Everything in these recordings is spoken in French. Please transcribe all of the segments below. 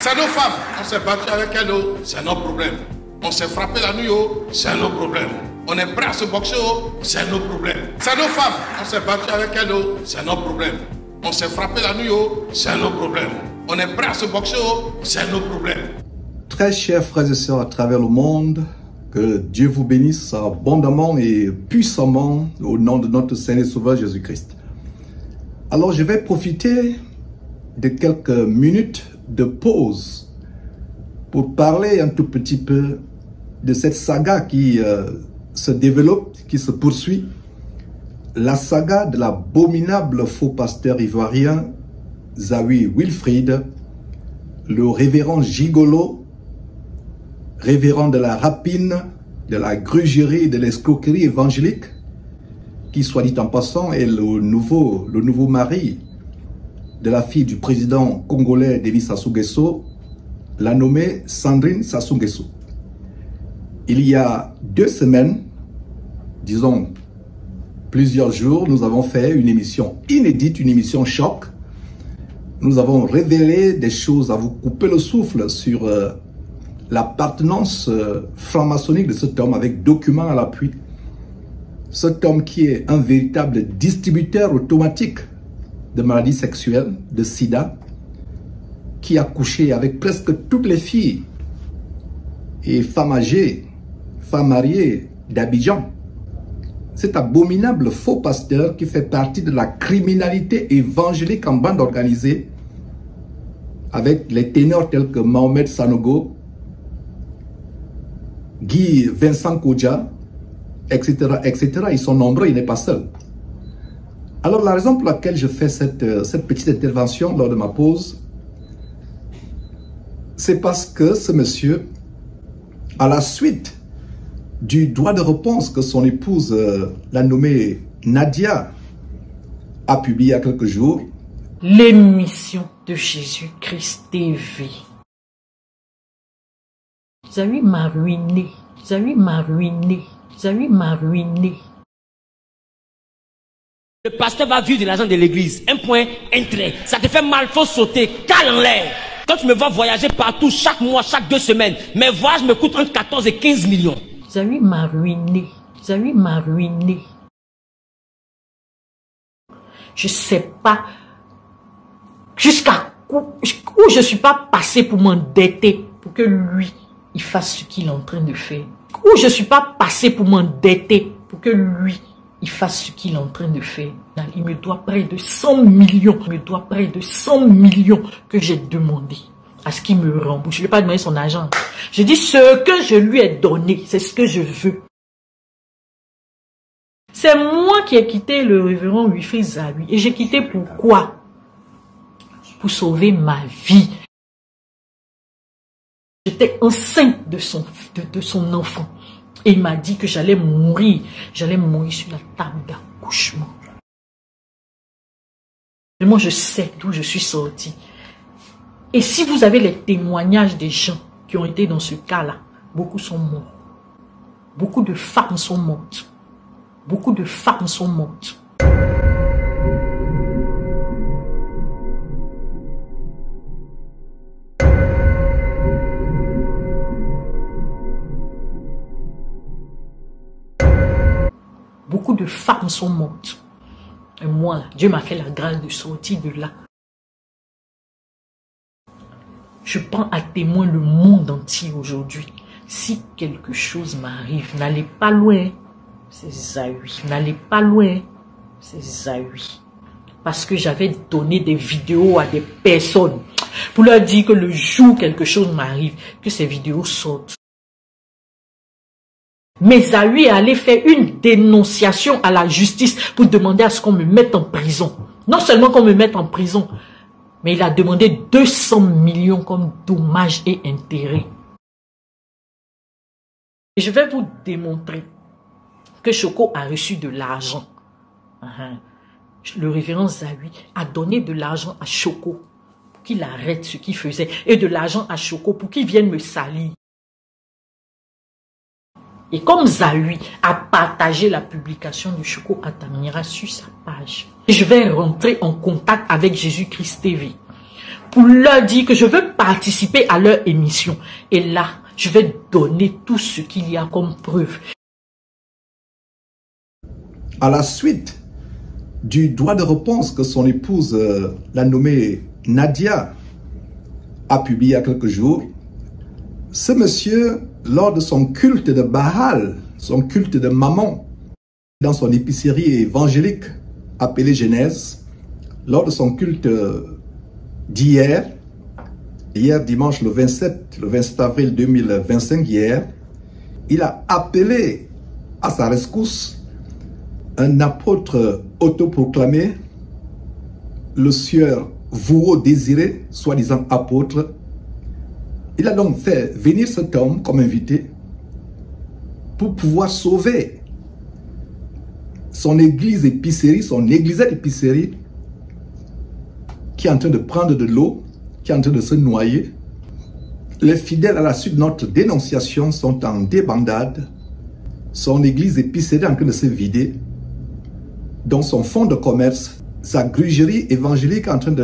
C'est nos femmes. On s'est battu avec elles, c'est nos problèmes. On s'est frappé la nuit, c'est nos problèmes. On est prêt à se boxer, c'est nos problèmes. C'est nos femmes. On s'est battu avec elles, c'est nos problèmes. On s'est frappé la nuit, c'est nos problèmes. On est prêt à se boxer, c'est nos problèmes. Très chers frères et sœurs à travers le monde, que Dieu vous bénisse abondamment et puissamment au nom de notre Seigneur et Sauveur Jésus-Christ. Alors je vais profiter de quelques minutes de pause pour parler un tout petit peu de cette saga qui se développe, qui se poursuit. La saga de l'abominable faux pasteur ivoirien Zawi Wilfrid, le révérend gigolo, révérend de la rapine, de la grugerie et de l'escroquerie évangélique, qui, soit dit en passant, est le nouveau mari de la fille du président congolais Denis Sassou Nguesso, la nommée Sandrine Sassou Nguesso. Il y a 2 semaines, disons plusieurs jours, nous avons fait une émission inédite, une émission choc. Nous avons révélé des choses à vous couper le souffle sur l'appartenance franc-maçonnique de cet homme avec documents à l'appui. Cet homme qui est un véritable distributeur automatique de maladies sexuelles, de sida, qui a couché avec presque toutes les filles et femmes âgées, femmes mariées d'Abidjan. Cet abominable faux pasteur qui fait partie de la criminalité évangélique en bande organisée avec les ténors tels que Mohamed Sanogo, Guy Vincent Kodja, etc., etc. Ils sont nombreux, il n'est pas seul. Alors la raison pour laquelle je fais cette petite intervention lors de ma pause, c'est parce que ce monsieur, à la suite du droit de réponse que son épouse, la nommée Nadia, a publié il y a quelques jours, l'émission de Jésus-Christ TV. Zawi m'a ruiné, Zawi m'a ruiné, Zawi m'a ruiné. Le pasteur va vivre de l'argent de l'église. Un point, un trait. Ça te fait mal, faut sauter, cale en l'air. Quand tu me vois voyager partout, chaque mois, chaque 2 semaines, mes voyages me coûtent entre 14 et 15 millions. Zawi m'a ruiné, Zawi m'a ruiné. Je sais pas jusqu'à où je suis pas passé pour m'endetter pour que lui, il fasse ce qu'il est en train de faire. Où je suis pas passé pour m'endetter pour que lui, il fasse ce qu'il est en train de faire. Il me doit près de 100 millions. Il me doit près de 100 millions que j'ai demandé à ce qu'il me rembourse. Je ne lui ai pas demandé son argent. Je dis ce que je lui ai donné, c'est ce que je veux. C'est moi qui ai quitté le révérend Wilfrid Zawi. Et j'ai quitté pourquoi? Pour sauver ma vie. J'étais enceinte de son enfant. Et il m'a dit que j'allais mourir. J'allais mourir sur la table d'accouchement. Et moi, je sais d'où je suis sortie. Et si vous avez les témoignages des gens qui ont été dans ce cas-là, beaucoup sont morts. Beaucoup de femmes sont mortes. Beaucoup de femmes sont mortes. Beaucoup de femmes sont mortes. Et moi, Dieu m'a fait la grâce de sortir de là. Je prends à témoin le monde entier aujourd'hui. Si quelque chose m'arrive, n'allez pas loin. C'est Zawi. N'allez pas loin. C'est Zawi. Parce que j'avais donné des vidéos à des personnes pour leur dire que le jour où quelque chose m'arrive, que ces vidéos sortent. Mais Zawi est allé faire une dénonciation à la justice pour demander à ce qu'on me mette en prison. Non seulement qu'on me mette en prison, mais il a demandé 200 millions comme dommages et intérêts. Et je vais vous démontrer que Choco a reçu de l'argent. Le révérend Zawi a donné de l'argent à Choco pour qu'il arrête ce qu'il faisait et de l'argent à Choco pour qu'il vienne me salir. Et comme Zawi a partagé la publication de Choco Atamira sur sa page, je vais rentrer en contact avec Jésus-Christ TV pour leur dire que je veux participer à leur émission. Et là, je vais donner tout ce qu'il y a comme preuve. À la suite du droit de réponse que son épouse, la nommée Nadia, a publié il y a quelques jours, ce monsieur, lors de son culte de Baal, son culte de Mammon, dans son épicerie évangélique appelée Genèse, lors de son culte d'hier, hier dimanche le 27 avril 2025, hier, il a appelé à sa rescousse un apôtre autoproclamé, le sieur Vouo Désiré, soi-disant apôtre. Il a donc fait venir cet homme comme invité pour pouvoir sauver son église épicerie, son églisette épicerie, qui est en train de prendre de l'eau, qui est en train de se noyer. Les fidèles, à la suite de notre dénonciation, sont en débandade. Son église épicerie est en train de se vider. Dans son fonds de commerce, sa grugerie évangélique est en train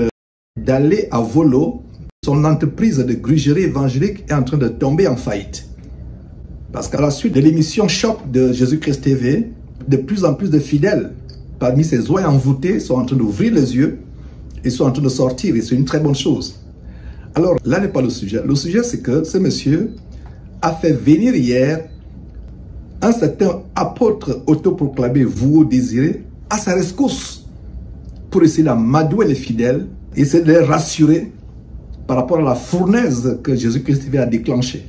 d'aller à volo. Son entreprise de grugerie évangélique est en train de tomber en faillite. Parce qu'à la suite de l'émission Choc de Jésus-Christ TV, de plus en plus de fidèles, parmi ces oies envoûtées, sont en train d'ouvrir les yeux et sont en train de sortir. Et c'est une très bonne chose. Alors, là n'est pas le sujet. Le sujet, c'est que ce monsieur a fait venir hier un certain apôtre autoproclamé, Vouo Désiré, à sa rescousse pour essayer d'amadouer les fidèles, essayer de les rassurer par rapport à la fournaise que Jésus-Christ a déclenchée.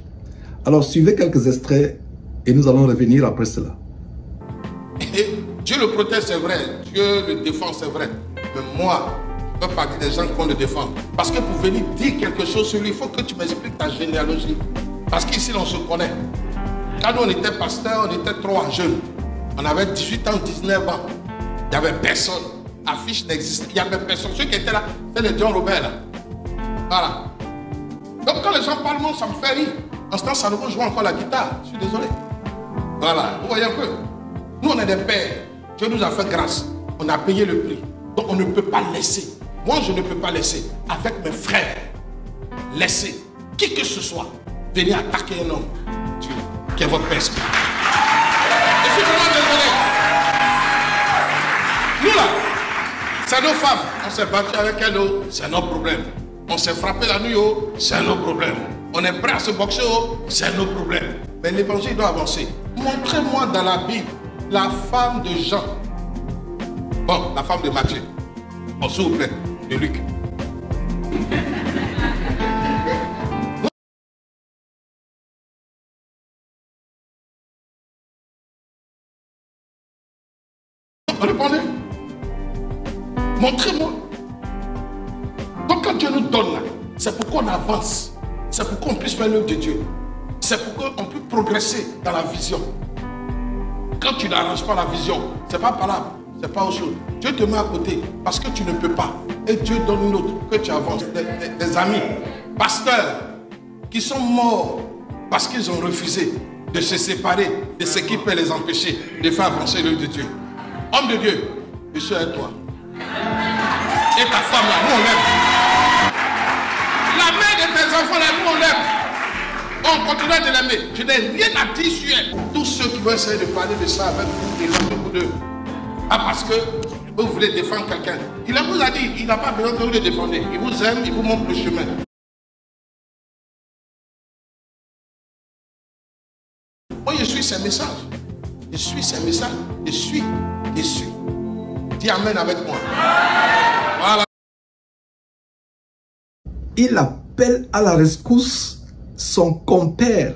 Alors, suivez quelques extraits et nous allons revenir après cela. Et Dieu le protège, c'est vrai. Dieu le défend, c'est vrai. Mais moi, je fais partie des gens qui vont le défendre. Parce que pour venir dire quelque chose sur lui, il faut que tu m'expliques ta généalogie. Parce qu'ici, on se connaît. Quand nous, on était pasteurs, on était 3 jeunes. On avait 18 ans, 19 ans. Il n'y avait personne. Affiche n'existait. Il n'y avait personne. Ceux qui étaient là, c'est les John Robert. Là. Voilà. Donc quand les gens parlent, moi, ça me fait rire. En ce temps, ça nous joue encore la guitare. Je suis désolé. Voilà. Vous voyez un peu. Nous, on est des pères. Dieu nous a fait grâce. On a payé le prix. Donc on ne peut pas laisser. Moi, je ne peux pas laisser. Avec mes frères, laisser qui que ce soit venir attaquer un homme. Dieu, qui est votre père spirituel. Je suis vraiment désolé. Nous là, c'est nos femmes. On s'est battu avec elles, c'est notre problème. On s'est frappé la nuit, c'est nos problèmes. On est prêt à se boxer, c'est nos problèmes. Mais l'évangile doit avancer. Montrez-moi dans la Bible la femme de Jean. Bon, la femme de Matthieu. Bon, s'il vous plaît, de Luc. Répondez. Montrez-moi. Donc quand Dieu nous donne là, c'est pour qu'on avance. C'est pour qu'on puisse faire l'œuvre de Dieu. C'est pour qu'on puisse progresser dans la vision. Quand tu n'arranges pas la vision, c'est pas palable, c'est pas autre chose. Dieu te met à côté parce que tu ne peux pas. Et Dieu donne une autre, que tu avances. Des amis, pasteurs, qui sont morts parce qu'ils ont refusé de se séparer de ce qui peut les empêcher de faire avancer l'œuvre de Dieu. Homme de Dieu, je suis avec toi. Et ta femme là, nous on l'aime. La mère de tes enfants là, nous on l'aime. On continue de l'aimer. Je n'ai rien à dire sur elle. Tous ceux qui vont essayer de parler de ça avec vous, et beaucoup d'eux. Ah, parce que vous voulez défendre quelqu'un. Il vous a dit, il n'a pas besoin que vous le défendez. Il vous aime, il vous montre le chemin. Moi, je suis ses messages. Je suis ses messages. Je suis. Dis amen avec moi. Voilà. Il appelle à la rescousse son compère,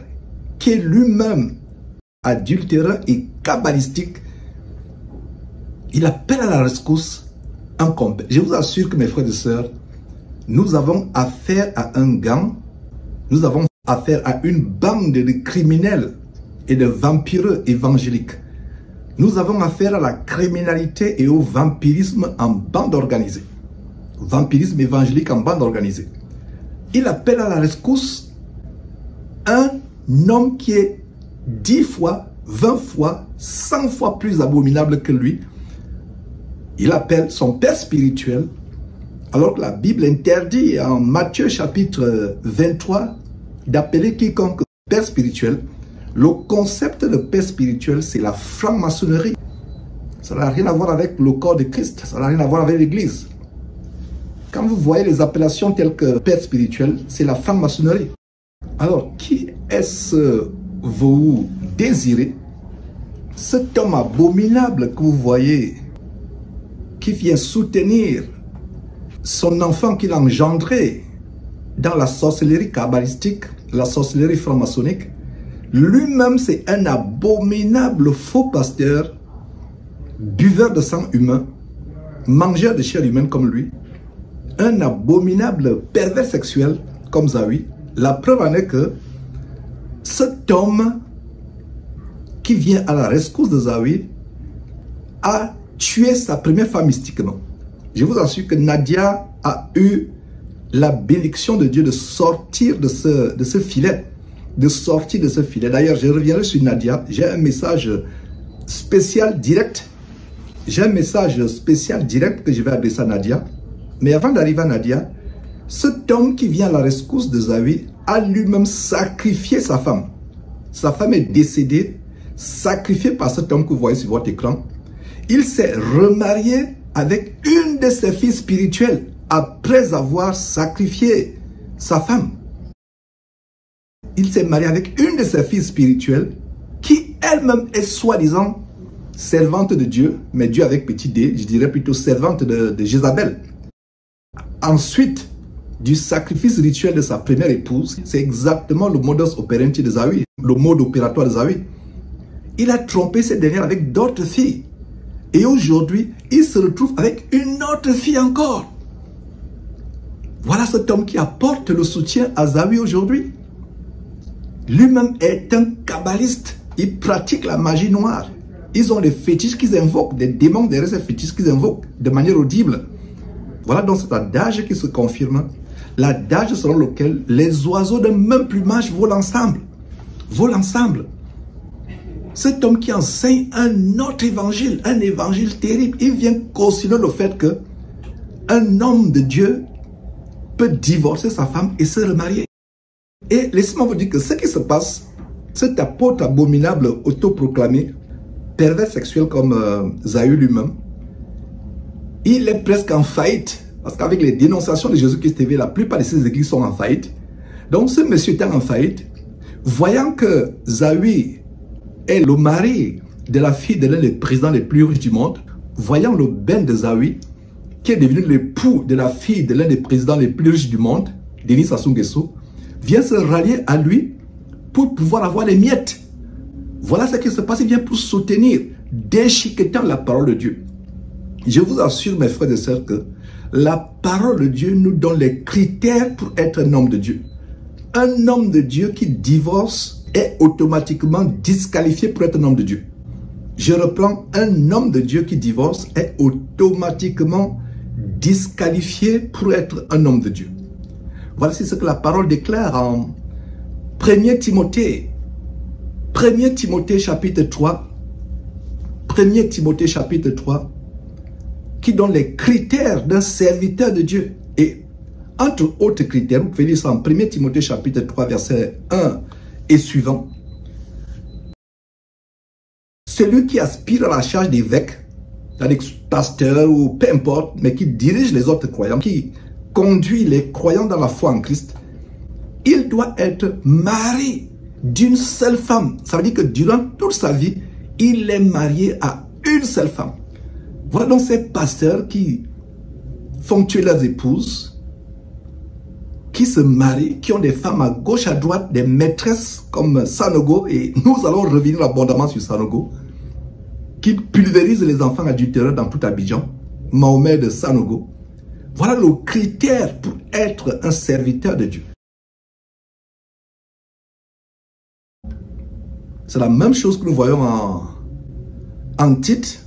qui est lui-même adultérant et kabbalistique. Il appelle à la rescousse un compère. Je vous assure que mes frères et sœurs, nous avons affaire à un gang, nous avons affaire à une bande de criminels et de vampireux évangéliques. Nous avons affaire à la criminalité et au vampirisme en bande organisée. Vampirisme évangélique en bande organisée. Il appelle à la rescousse un homme qui est 10 fois, 20 fois, 100 fois plus abominable que lui. Il appelle son père spirituel Alors que la Bible interdit en Matthieu chapitre 23 d'appeler quiconque père spirituel. Le concept de père spirituel, c'est la franc-maçonnerie. Ça n'a rien à voir avec le corps de Christ, ça n'a rien à voir avec l'Église. Quand vous voyez les appellations telles que père spirituel, c'est la franc-maçonnerie. Alors, qui est-ce vous désirez? Cet homme abominable que vous voyez, qui vient soutenir son enfant qu'il a engendré dans la sorcellerie kabbalistique, la sorcellerie franc-maçonnique, lui-même c'est un abominable faux pasteur, buveur de sang humain, mangeur de chair humaine comme lui, un abominable pervers sexuel comme Zawi. La preuve en est que cet homme qui vient à la rescousse de Zawi a tué sa première femme mystiquement. Je vous assure que Nadia a eu la bénédiction de Dieu de sortir de ce filet. D'ailleurs, je reviendrai sur Nadia. J'ai un message spécial direct. que je vais adresser à Nadia. Mais avant d'arriver à Nadia, cet homme qui vient à la rescousse de Zawi a lui-même sacrifié sa femme. Sa femme est décédée, sacrifiée par cet homme que vous voyez sur votre écran. Il s'est remarié avec une de ses filles spirituelles après avoir sacrifié sa femme. Il s'est marié avec une de ses filles spirituelles qui elle-même est soi-disant servante de Dieu, mais Dieu avec petit d, je dirais plutôt servante de Jézabel. Ensuite, du sacrifice rituel de sa première épouse, c'est exactement le modus operandi de Zawi, le mode opératoire de Zawi. Il a trompé cette dernière avec d'autres filles. Et aujourd'hui, il se retrouve avec une autre fille encore. Voilà cet homme qui apporte le soutien à Zawi aujourd'hui. Lui-même est un kabbaliste. Il pratique la magie noire. Ils ont des fétiches qu'ils invoquent, des démons derrière ces fétiches qu'ils invoquent de manière audible. Voilà donc cet adage qui se confirme. L'adage selon lequel les oiseaux d'un même plumage volent ensemble. Cet homme qui enseigne un autre évangile, un évangile terrible, il vient cautionner le fait que un homme de Dieu peut divorcer sa femme et se remarier. Et laissez-moi vous dire que ce qui se passe, cet apôtre abominable autoproclamé, pervers sexuel comme Zawi lui-même, il est presque en faillite. Parce qu'avec les dénonciations de Jésus-Christ TV, la plupart de ces églises sont en faillite. Donc ce monsieur étant en faillite, voyant que Zawi est le mari de la fille de l'un des présidents les plus riches du monde, voyant le ben de Zawi, qui est devenu l'époux de la fille de l'un des présidents les plus riches du monde, Denis Sassou Nguesso, vient se rallier à lui pour pouvoir avoir les miettes. Voilà ce qui se passe, il vient pour soutenir, déchiquetant la parole de Dieu. Je vous assure, mes frères et sœurs, que la parole de Dieu nous donne les critères pour être un homme de Dieu. Un homme de Dieu qui divorce est automatiquement disqualifié pour être un homme de Dieu. Je reprends, un homme de Dieu qui divorce est automatiquement disqualifié pour être un homme de Dieu. Voici ce que la parole déclare en 1 Timothée chapitre 3. 1 Timothée chapitre 3. Qui donne les critères d'un serviteur de Dieu. Et entre autres critères, vous pouvez lire ça en 1 Timothée chapitre 3 verset 1 et suivant. Celui qui aspire à la charge d'évêque, c'est-à-dire pasteur ou peu importe, mais qui dirige les autres croyants, qui conduit les croyants dans la foi en Christ, il doit être marié d'une seule femme. Ça veut dire que durant toute sa vie, il est marié à une seule femme. Voilà donc ces pasteurs qui font tuer leurs épouses, qui se marient, qui ont des femmes à gauche, à droite, des maîtresses comme Sanogo, et nous allons revenir abondamment sur Sanogo, qui pulvérisent les enfants adultéreux dans tout Abidjan, Mahomet de Sanogo. Voilà le critère pour être un serviteur de Dieu. C'est la même chose que nous voyons en Tite,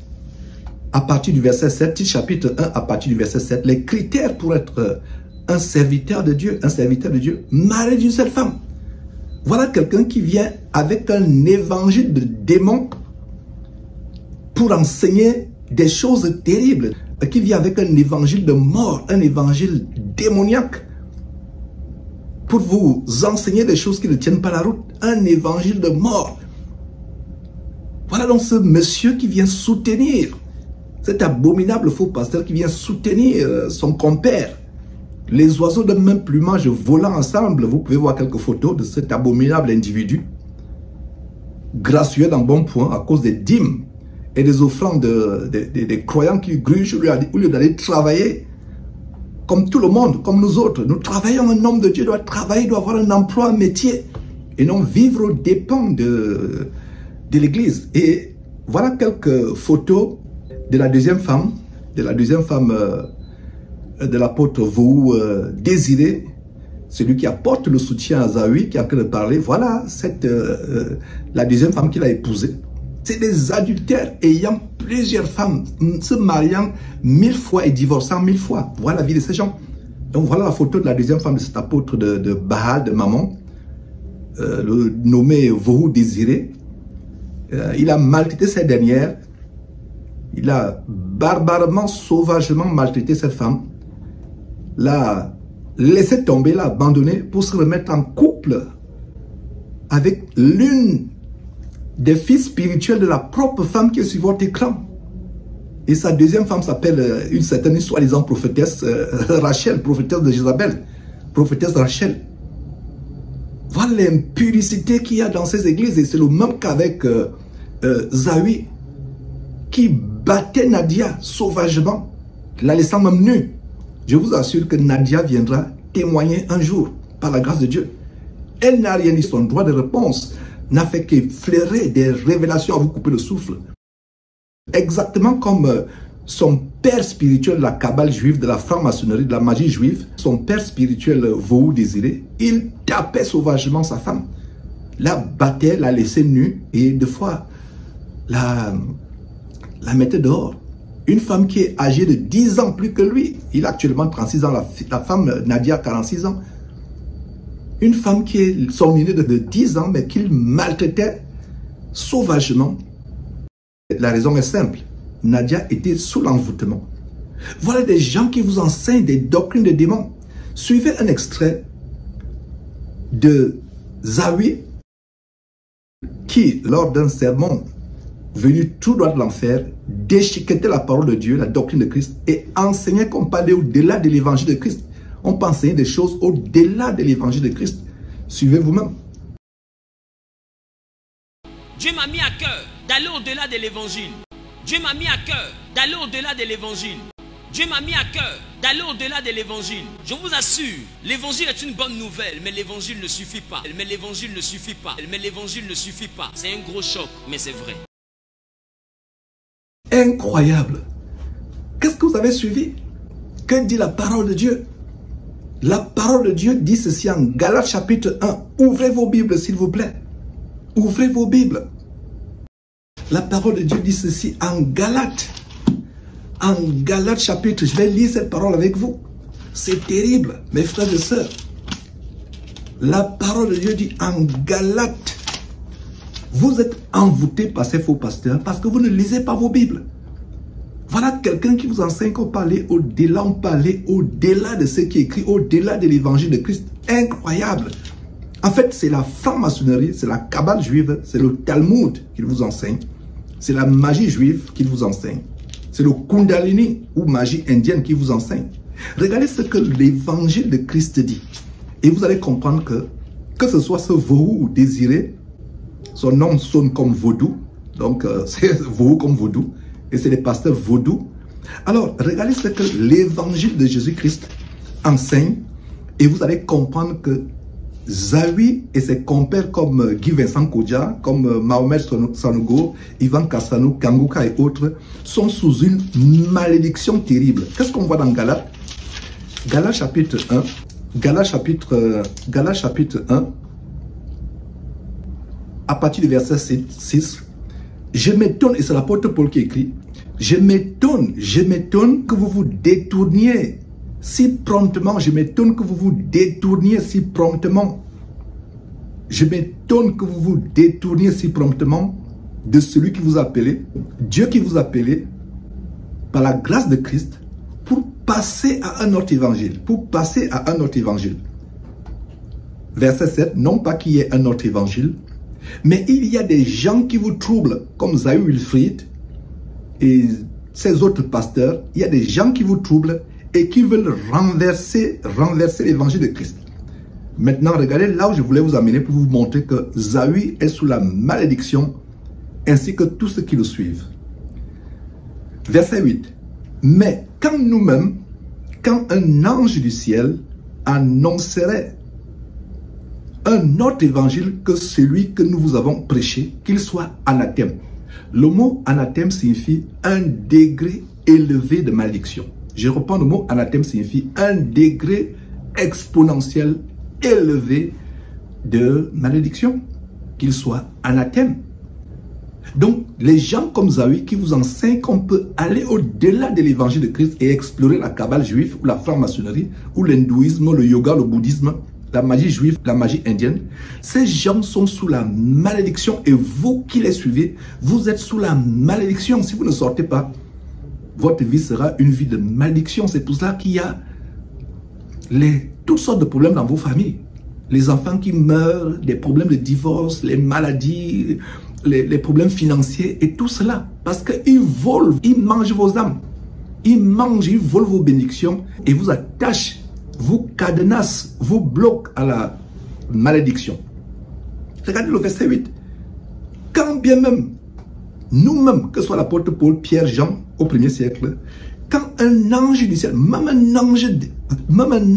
à partir du verset 7, Tite chapitre 1, à partir du verset 7, les critères pour être un serviteur de Dieu, marié d'une seule femme. Voilà quelqu'un qui vient avec un évangile de démon pour enseigner des choses terribles, qui vient avec un évangile de mort, un évangile démoniaque, pour vous enseigner des choses qui ne tiennent pas la route, un évangile de mort. Voilà donc ce monsieur qui vient soutenir, cet abominable faux pasteur qui vient soutenir son compère. Les oiseaux de même plumage volant ensemble, vous pouvez voir quelques photos de cet abominable individu, gracieux dans bon point à cause des dîmes et des offrandes des croyants qui grugent au lieu d'aller travailler. Comme tout le monde, comme nous autres, nous travaillons, un homme de Dieu doit travailler, doit avoir un emploi, un métier, et non vivre aux dépens de l'église. Et voilà quelques photos de la deuxième femme, de l'apôtre Vahou Désiré, celui qui apporte le soutien à Zawi, qui est en train de parler. Voilà la deuxième femme qu'il a épousée. C'est des adultères ayant plusieurs femmes, se mariant 1000 fois et divorçant 1000 fois. Voilà la vie de ces gens. Donc voilà la photo de la deuxième femme de cet apôtre de Baal, de Mammon, le nommé Vahou Désiré. Il a maltraité cette dernière. Il a barbarément, sauvagement maltraité cette femme. L'a laissé tomber, l'a abandonné pour se remettre en couple avec l'une des filles spirituelles de la propre femme qui est sur votre écran. Et sa deuxième femme s'appelle une certaine soi-disant prophétesse Rachel, prophétesse de Jézabel, prophétesse Rachel. Voilà l'impudicité qu'il y a dans ces églises. Et c'est le même qu'avec Zawi, qui battait Nadia sauvagement, la laissant même nue. Je vous assure que Nadia viendra témoigner un jour, par la grâce de Dieu. Elle n'a rien dit, son droit de réponse n'a fait qu'effleurer des révélations à vous couper le souffle. Exactement comme son père spirituel de la cabale juive, de la franc-maçonnerie, de la magie juive, son père spirituel Vahou Désiré, il tapait sauvagement sa femme, la battait, la laissait nue et deux fois la mettait dehors. Une femme qui est âgée de 10 ans plus que lui, il a actuellement 36 ans, la femme Nadia 46 ans. Une femme qui est son aînée de 10 ans, mais qu'il maltraitait sauvagement. La raison est simple. Nadia était sous l'envoûtement. Voilà des gens qui vous enseignent des doctrines de démons. Suivez un extrait de Zawi qui, lors d'un sermon venu tout droit de l'enfer, déchiquetait la parole de Dieu, la doctrine de Christ, et enseignait qu'on parlait au-delà de l'évangile de Christ. On peut enseigner des choses au-delà de l'évangile de Christ. Suivez vous-même. Dieu m'a mis à cœur d'aller au-delà de l'évangile. Dieu m'a mis à cœur d'aller au-delà de l'évangile. Dieu m'a mis à cœur d'aller au-delà de l'évangile. Je vous assure, l'évangile est une bonne nouvelle, mais l'évangile ne suffit pas. Mais l'évangile ne suffit pas. Mais l'évangile ne suffit pas. C'est un gros choc, mais c'est vrai. Incroyable. Qu'est-ce que vous avez suivi? Que dit la parole de Dieu? La parole de Dieu dit ceci en Galates chapitre 1. Ouvrez vos Bibles s'il vous plaît. Ouvrez vos Bibles. La parole de Dieu dit ceci en Galates. En Galates chapitre, je vais lire cette parole avec vous. C'est terrible, mes frères et sœurs. La parole de Dieu dit en Galates. Vous êtes envoûtés par ces faux pasteurs parce que vous ne lisez pas vos Bibles. Voilà quelqu'un qui vous enseigne qu'on peut aller au-delà, on peut aller au-delà de ce qui est écrit, au-delà de l'évangile de Christ. Incroyable. En fait, c'est la franc-maçonnerie, c'est la cabale juive, c'est le Talmud qu'il vous enseigne. C'est la magie juive qu'il vous enseigne. C'est le Kundalini ou magie indienne qui vous enseigne. Regardez ce que l'évangile de Christ dit. Et vous allez comprendre que ce soit ce Vahou Désiré, son nom sonne comme vaudou, donc c'est Vahou comme vaudou, et c'est les pasteurs vaudous. Alors, regardez ce que l'évangile de Jésus-Christ enseigne, et vous allez comprendre que Zawi et ses compères comme Guy Vincent Kodja, comme Mahomet Sanogo, Ivan Kassano, Kanguka et autres, sont sous une malédiction terrible. Qu'est-ce qu'on voit dans Galates? Galates chapitre 1, Galates chapitre 1, à partir du verset 6, je m'étonne, et c'est l'apôtre Paul qui écrit, je m'étonne que vous vous détourniez si promptement, je m'étonne que vous vous détourniez si promptement. Je m'étonne que vous vous détourniez si promptement de celui qui vous a appelé, Dieu qui vous a appelé, par la grâce de Christ, pour passer à un autre évangile. Verset 7, non pas qu'il y ait un autre évangile, mais il y a des gens qui vous troublent, comme Zahü Wilfrid et ces autres pasteurs. Il y a des gens qui vous troublent et qui veulent renverser l'évangile de Christ. Maintenant, regardez là où je voulais vous amener pour vous montrer que Zahü est sous la malédiction, ainsi que tous ceux qui le suivent. Verset 8. Mais quand nous-mêmes, quand un ange du ciel annoncerait un autre évangile que celui que nous vous avons prêché, qu'il soit anathème. Le mot anathème signifie un degré élevé de malédiction. Je reprends le mot anathème signifie un degré exponentiel élevé de malédiction, qu'il soit anathème. Donc, les gens comme Zahü qui vous enseignent qu'on peut aller au-delà de l'évangile de Christ et explorer la cabale juive ou la franc-maçonnerie ou l'hindouisme, le yoga, le bouddhisme, la magie juive, la magie indienne, ces gens sont sous la malédiction et vous qui les suivez, vous êtes sous la malédiction. Si vous ne sortez pas, votre vie sera une vie de malédiction. C'est pour cela qu'il y a toutes sortes de problèmes dans vos familles. Les enfants qui meurent, des problèmes de divorce, les maladies, les problèmes financiers et tout cela. Parce qu'ils volent, ils mangent vos âmes. Ils mangent, ils volent vos bénédictions et vous attachent, vous cadenassent, vous bloquent à la malédiction. Regardez le verset 8. Quand bien même, nous-mêmes, que ce soit l'apôtre Paul, Pierre, Jean, au 1er siècle, quand un ange du ciel, même un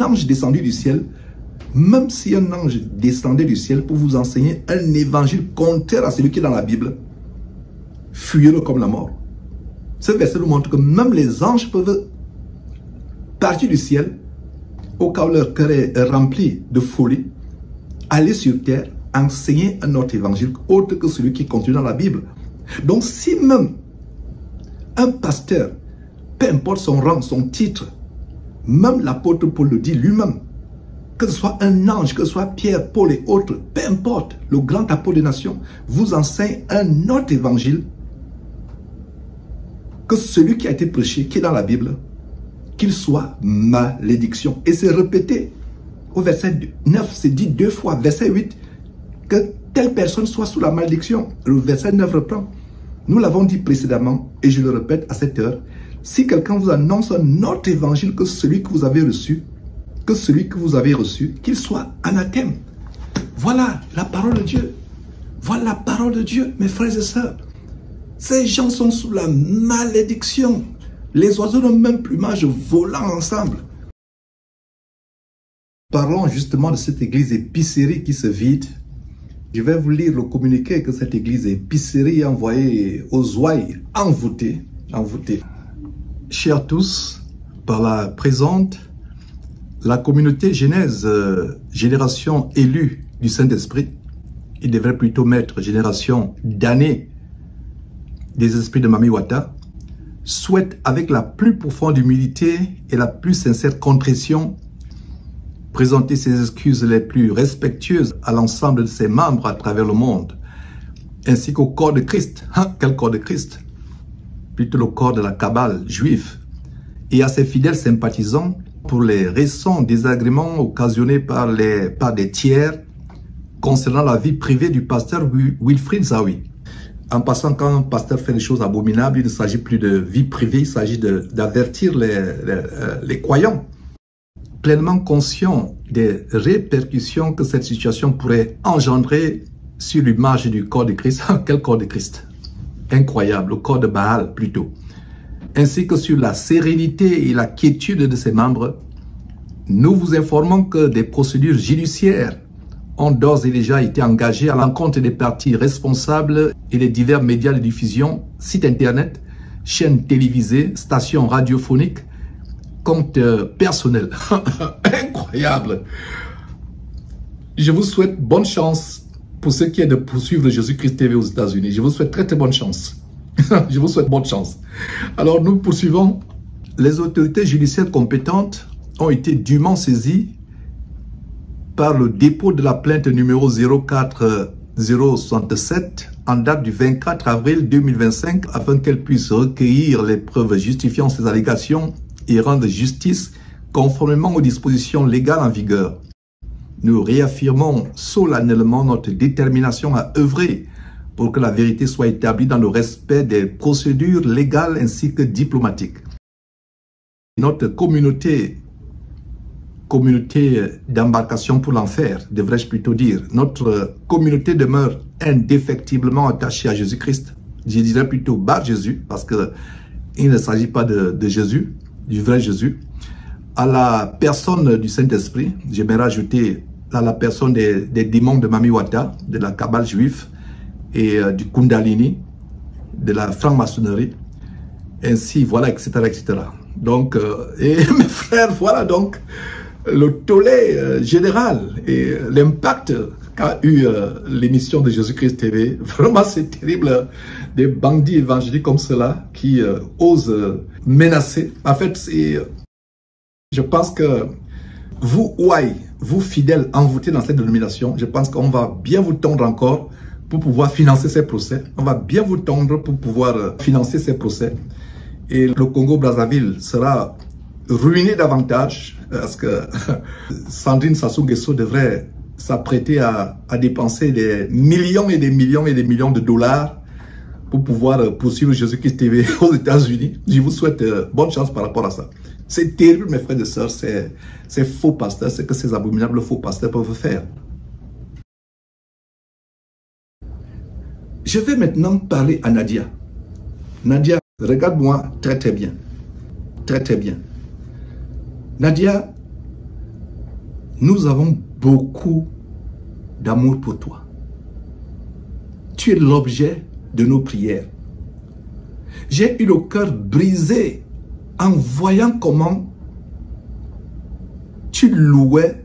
ange descendu du ciel, même si un ange descendait du ciel pour vous enseigner un évangile contraire à celui qui est dans la Bible, fuyez-le comme la mort. Ce verset nous montre que même les anges peuvent partir du ciel, au cas où leur cœur est rempli de folie, aller sur terre, enseigner un autre évangile autre que celui qui est contenu dans la Bible. Donc si même un pasteur, peu importe son rang, son titre, même l'apôtre Paul le dit lui-même, que ce soit un ange, que ce soit Pierre, Paul et autres, peu importe, le grand apôtre des nations, vous enseigne un autre évangile que celui qui a été prêché, qui est dans la Bible, qu'il soit malédiction. Et c'est répété au verset 9, c'est dit 2 fois, verset 8, que telle personne soit sous la malédiction. Le verset 9 reprend. Nous l'avons dit précédemment, et je le répète à cette heure, si quelqu'un vous annonce un autre évangile que celui que vous avez reçu, qu'il soit anathème. Voilà la parole de Dieu. Voilà la parole de Dieu, mes frères et sœurs. Ces gens sont sous la malédiction. Les oiseaux n'ont même plumage volant ensemble. Parlons justement de cette église épicerie qui se vide. Je vais vous lire le communiqué que cette église épicerie a envoyé aux ouailles envoûtés. Chers tous, par la présente, la communauté Genèse, génération élue du Saint-Esprit, il devrait plutôt mettre génération damnée des esprits de Mami Wata, souhaite avec la plus profonde humilité et la plus sincère contrition présenter ses excuses les plus respectueuses à l'ensemble de ses membres à travers le monde, ainsi qu'au corps de Christ. Quel corps de Christ? Plutôt le corps de la cabale juive, et à ses fidèles sympathisants pour les récents désagréments occasionnés par des tiers concernant la vie privée du pasteur Wilfrid Zahü. En passant, quand un pasteur fait des choses abominables, il ne s'agit plus de vie privée, il s'agit d'avertir les croyants, pleinement conscients des répercussions que cette situation pourrait engendrer sur l'image du corps de Christ. Quel corps de Christ? Incroyable, le corps de Baal plutôt. Ainsi que sur la sérénité et la quiétude de ses membres, nous vous informons que des procédures judiciaires ont d'ores et déjà été engagées à l'encontre des partis responsables et des divers médias de diffusion, sites internet, chaînes télévisées, stations radiophoniques, comptes personnels. Incroyable! Je vous souhaite bonne chance pour ce qui est de poursuivre Jésus-Christ TV aux États-Unis. Je vous souhaite très très bonne chance. Je vous souhaite bonne chance. Alors nous poursuivons. Les autorités judiciaires compétentes ont été dûment saisies par le dépôt de la plainte numéro 04067 en date du 24 avril 2025 afin qu'elle puisse recueillir les preuves justifiant ces allégations et rendre justice conformément aux dispositions légales en vigueur. Nous réaffirmons solennellement notre détermination à œuvrer pour que la vérité soit établie dans le respect des procédures légales ainsi que diplomatiques. Notre communauté d'embarcation pour l'enfer, devrais-je plutôt dire, notre communauté demeure indéfectiblement attachée à Jésus-Christ. Je dirais plutôt Bar Jésus, parce qu'il ne s'agit pas de Jésus, du vrai Jésus. À la personne du Saint-Esprit, j'aimerais ajouter à la personne des démons de Mami Wata, de la Kabbale juive et du Kundalini, de la franc-maçonnerie, ainsi, voilà, etc., etc. Donc, et mes frères, voilà donc le tollé général et l'impact qu'a eu l'émission de Jésus-Christ TV. Vraiment, c'est terrible, des bandits évangéliques comme cela qui osent menacer. En fait, je pense que vous, vous fidèles envoûtés dans cette dénomination, je pense qu'on va bien vous tendre encore pour pouvoir financer ces procès. On va bien vous tendre pour pouvoir financer ces procès. Et le Congo-Brazzaville sera ruiné davantage parce que Sandrine Sassou Nguesso devrait s'apprêter à dépenser des millions et des millions et des millions de dollars pour pouvoir poursuivre Jésus-Christ TV aux États-Unis. Je vous souhaite bonne chance par rapport à ça. C'est terrible, mes frères et sœurs, ces faux pasteurs, c'est que ces abominables faux pasteurs peuvent faire. Je vais maintenant parler à Nadia. Nadia, regarde-moi très très bien. Très très bien. Nadia, nous avons beaucoup d'amour pour toi. Tu es l'objet de nos prières. J'ai eu le cœur brisé en voyant comment tu louais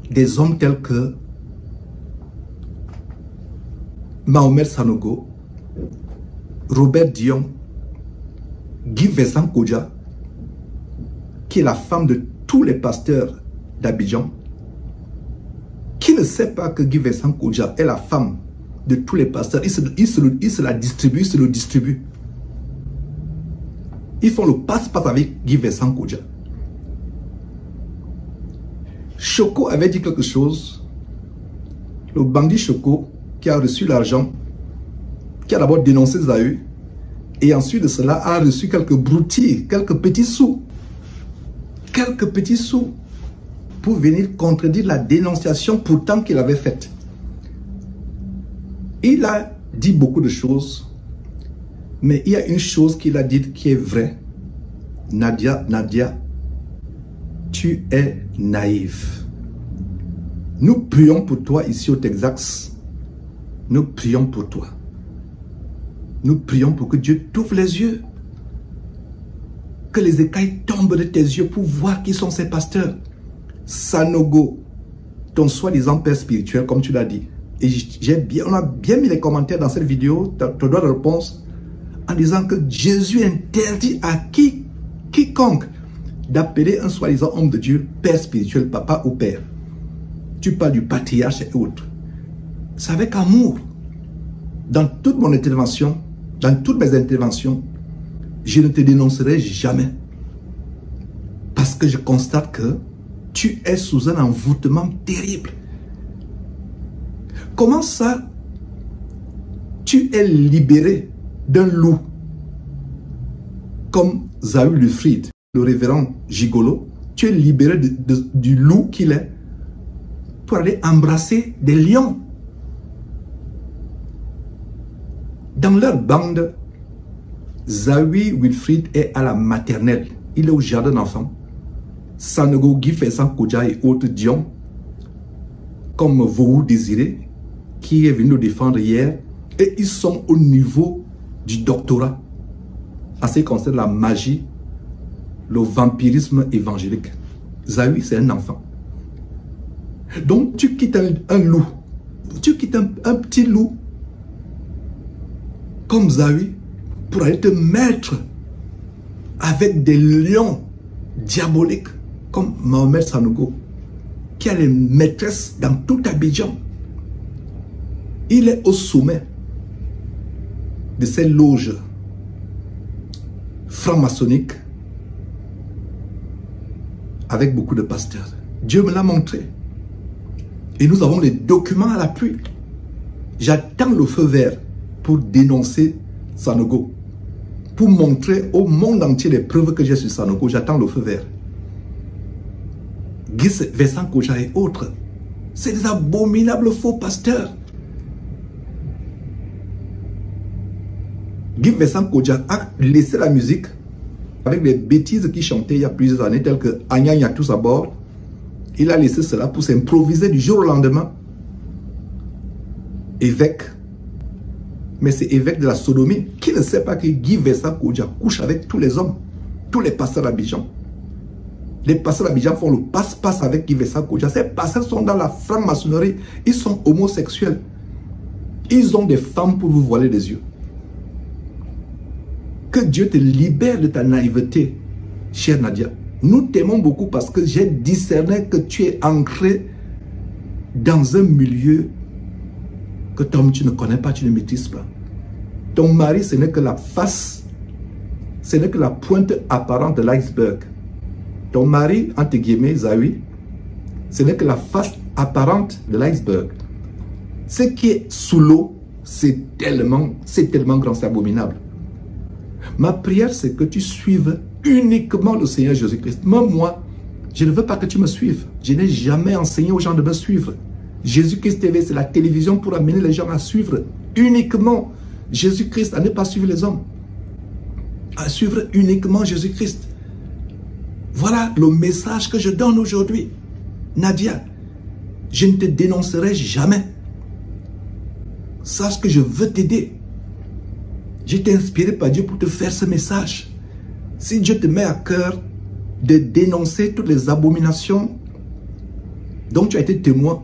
des hommes tels que Mahomet Sanogo, Robert Dion, Guy Vincent Kodja, qui est la femme de tous les pasteurs d'Abidjan. Qui ne sait pas que Guy Vincent Kodja est la femme de tous les pasteurs? Il se la distribue, il se le distribue. Ils font le passe-passe avec Guy Vincent Kodja. Choco avait dit quelque chose. Le bandit Choco, qui a reçu l'argent, qui a d'abord dénoncé Zahu, et ensuite de cela a reçu quelques broutilles, quelques petits sous. Quelques petits sous pour venir contredire la dénonciation pourtant qu'il avait faite. Il a dit beaucoup de choses, mais il y a une chose qu'il a dite qui est vraie. Nadia, tu es naïve. Nous prions pour toi ici au Texas. Nous prions pour toi. Nous prions pour que Dieu t'ouvre les yeux. Que les écailles tombent de tes yeux pour voir qui sont ces pasteurs. Sanogo, ton soi-disant père spirituel, comme tu l'as dit. Et on a bien mis les commentaires dans cette vidéo, ton droit de réponse, en disant que Jésus interdit à quiconque d'appeler un soi-disant homme de Dieu père spirituel, papa ou père. Tu parles du patriarche et autres. C'est avec amour. Dans toute mon intervention, dans toutes mes interventions, je ne te dénoncerai jamais. Parce que je constate que tu es sous un envoûtement terrible. Comment ça, tu es libéré d'un loup comme Zahu Lufrid, le révérend Gigolo, tu es libéré du loup qu'il est pour aller embrasser des lions. Dans leur bande, Zahu Wilfrid est à la maternelle. Il est au jardin d'enfants. Sanogo, Guy Vincent Kodja et autres Dion, comme vous désirez, qui est venu nous défendre hier, et ils sont au niveau du doctorat en ce qui concerne la magie, le vampirisme évangélique. Zahu, c'est un enfant. Donc tu quittes un loup, tu quittes un petit loup comme Zahu pour aller te mettre avec des lions diaboliques comme Mahomet Sanogo, qui a les maîtresses dans tout Abidjan. Il est au sommet de ces loges franc-maçonniques avec beaucoup de pasteurs. Dieu me l'a montré. Et nous avons les documents à l'appui. J'attends le feu vert pour dénoncer Sanogo. Pour montrer au monde entier les preuves que j'ai sur Sanogo. J'attends le feu vert. Guy Vincent Koja et autres. C'est des abominables faux pasteurs. Guy Vincent Koja a laissé la musique avec les bêtises qu'il chantait il y a plusieurs années, telles que Agnan y a tous à bord. Il a laissé cela pour s'improviser du jour au lendemain. Évêque. Mais c'est évêque de la sodomie. Qui ne sait pas que Guy Vincent Koja couche avec tous les hommes, tous les pasteurs d'Abidjan. Les pasteurs d'Abidjan font le passe-passe avec Guy Vincent Koja. Ces pasteurs sont dans la franc-maçonnerie. Ils sont homosexuels. Ils ont des femmes pour vous voiler les yeux. Que Dieu te libère de ta naïveté, chère Nadia. Nous t'aimons beaucoup parce que j'ai discerné que tu es ancré dans un milieu que toi tu ne connais pas, tu ne maîtrises pas. Ton mari, ce n'est que la face, ce n'est que la pointe apparente de l'iceberg. Ton mari, entre guillemets, Zawi, ce n'est que la face apparente de l'iceberg. Ce qui est sous l'eau, c'est tellement grand, c'est abominable. Ma prière, c'est que tu suives uniquement le Seigneur Jésus-Christ. Même moi, je ne veux pas que tu me suives. Je n'ai jamais enseigné aux gens de me suivre. Jésus-Christ TV, c'est la télévision pour amener les gens à suivre uniquement Jésus-Christ, à ne pas suivre les hommes. À suivre uniquement Jésus-Christ. Voilà le message que je donne aujourd'hui. Nadia, je ne te dénoncerai jamais. Sache que je veux t'aider. J'ai été inspiré par Dieu pour te faire ce message. Si Dieu te met à cœur de dénoncer toutes les abominations dont tu as été témoin,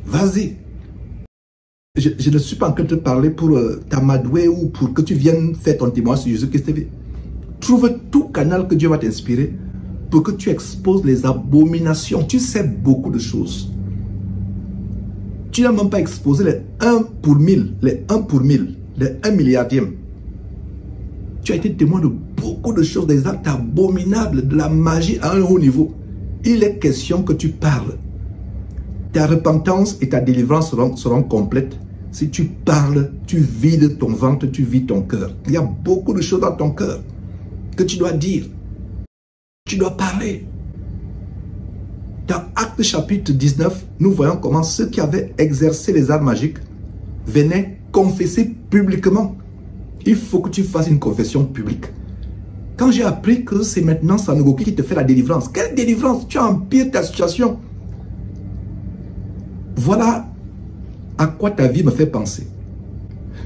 vas-y. Je ne suis pas en train de te parler pour t'amadouer ou pour que tu viennes faire ton témoignage sur Jésus-Christ TV. Trouve tout canal que Dieu va t'inspirer pour que tu exposes les abominations. Tu sais beaucoup de choses. Tu n'as même pas exposé les 1 pour 1000, les 1 pour 1000, les 1 milliardième. Tu as été témoin de beaucoup de choses, des actes abominables, de la magie à un haut niveau. Il est question que tu parles. Ta repentance et ta délivrance seront complètes si tu parles, tu vides ton ventre, tu vides ton cœur. Il y a beaucoup de choses dans ton cœur que tu dois dire. Tu dois parler. Dans Actes chapitre 19, nous voyons comment ceux qui avaient exercé les arts magiques venaient confesser publiquement. Il faut que tu fasses une confession publique. Quand j'ai appris que c'est maintenant Sanogo qui te fait la délivrance, quelle délivrance? Tu empires ta situation. Voilà à quoi ta vie me fait penser.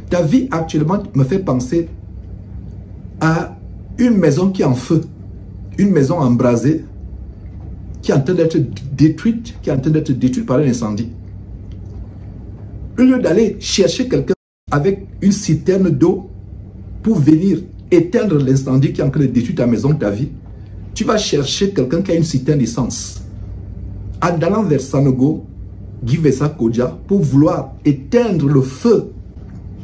Ta vie actuellement me fait penser à une maison qui est en feu, une maison embrasée, qui est en train d'être détruite, par un incendie. Au lieu d'aller chercher quelqu'un avec une citerne d'eau pour venir éteindre l'incendie qui est en train de détruire ta maison, ta vie, tu vas chercher quelqu'un qui a une citerne d'essence. En allant vers Sanogo, Guy Vincent Koja, pour vouloir éteindre le feu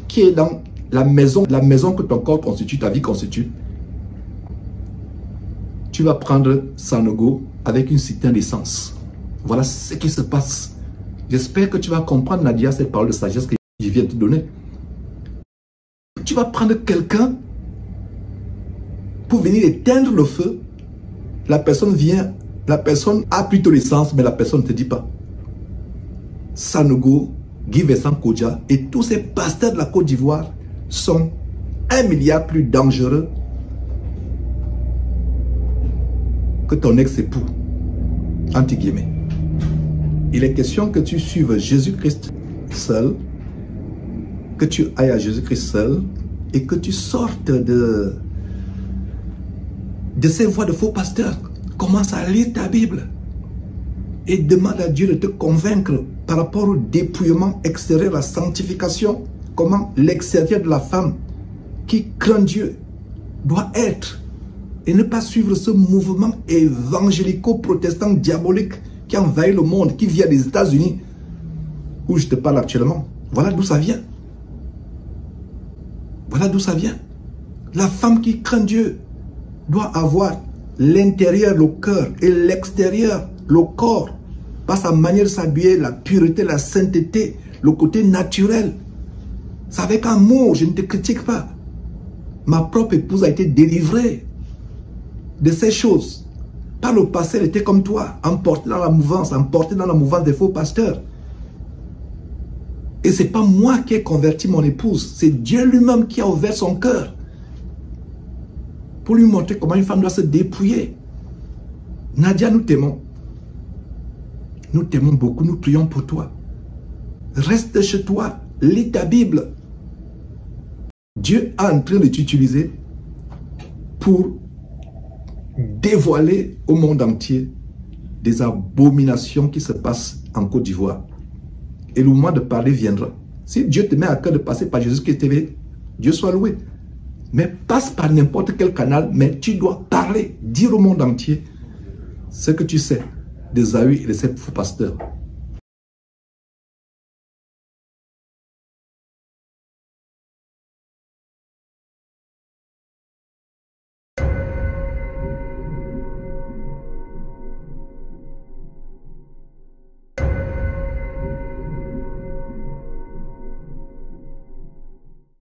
qui est dans la maison que ton corps constitue, ta vie constitue, tu vas prendre Sanogo avec une citerne d'essence. Voilà ce qui se passe. J'espère que tu vas comprendre, Nadia, cette parole de sagesse que je viens de te donner. Tu vas prendre quelqu'un pour venir éteindre le feu. La personne vient, la personne a plutôt l'essence, mais la personne ne te dit pas. Sanogo, Guy Vincent Koja et tous ces pasteurs de la Côte d'Ivoire sont 1 milliard plus dangereux que ton ex-époux, entre guillemets. Il est question que tu suives Jésus-Christ seul, que tu ailles à Jésus-Christ seul et que tu sortes de ces voies de faux pasteurs. Commence à lire ta Bible et demande à Dieu de te convaincre par rapport au dépouillement extérieur, la sanctification, comment l'extérieur de la femme qui craint Dieu doit être, et ne pas suivre ce mouvement évangélico-protestant diabolique qui envahit le monde, qui vient des États-Unis, où je te parle actuellement, Voilà d'où ça vient. Voilà d'où ça vient. La femme qui craint Dieu doit avoir l'intérieur, le cœur, et l'extérieur, le corps, par sa manière de s'habiller, la pureté, la sainteté, le côté naturel. C'est avec amour, je ne te critique pas. Ma propre épouse a été délivrée de ces choses. Par le passé, elle était comme toi, emportée dans la mouvance des faux pasteurs. Et ce n'est pas moi qui ai converti mon épouse, c'est Dieu lui-même qui a ouvert son cœur pour lui montrer comment une femme doit se dépouiller. Nadia, nous t'aimons. Nous t'aimons beaucoup, nous prions pour toi. Reste chez toi, lis ta Bible. Dieu est en train de t'utiliser pour dévoiler au monde entier des abominations qui se passent en Côte d'Ivoire. Et le moment de parler viendra. Si Dieu te met à cœur de passer par Jésus-Christ TV, Dieu soit loué. Mais passe par n'importe quel canal, mais tu dois parler, dire au monde entier ce que tu sais des Esaü et de ces faux pasteurs.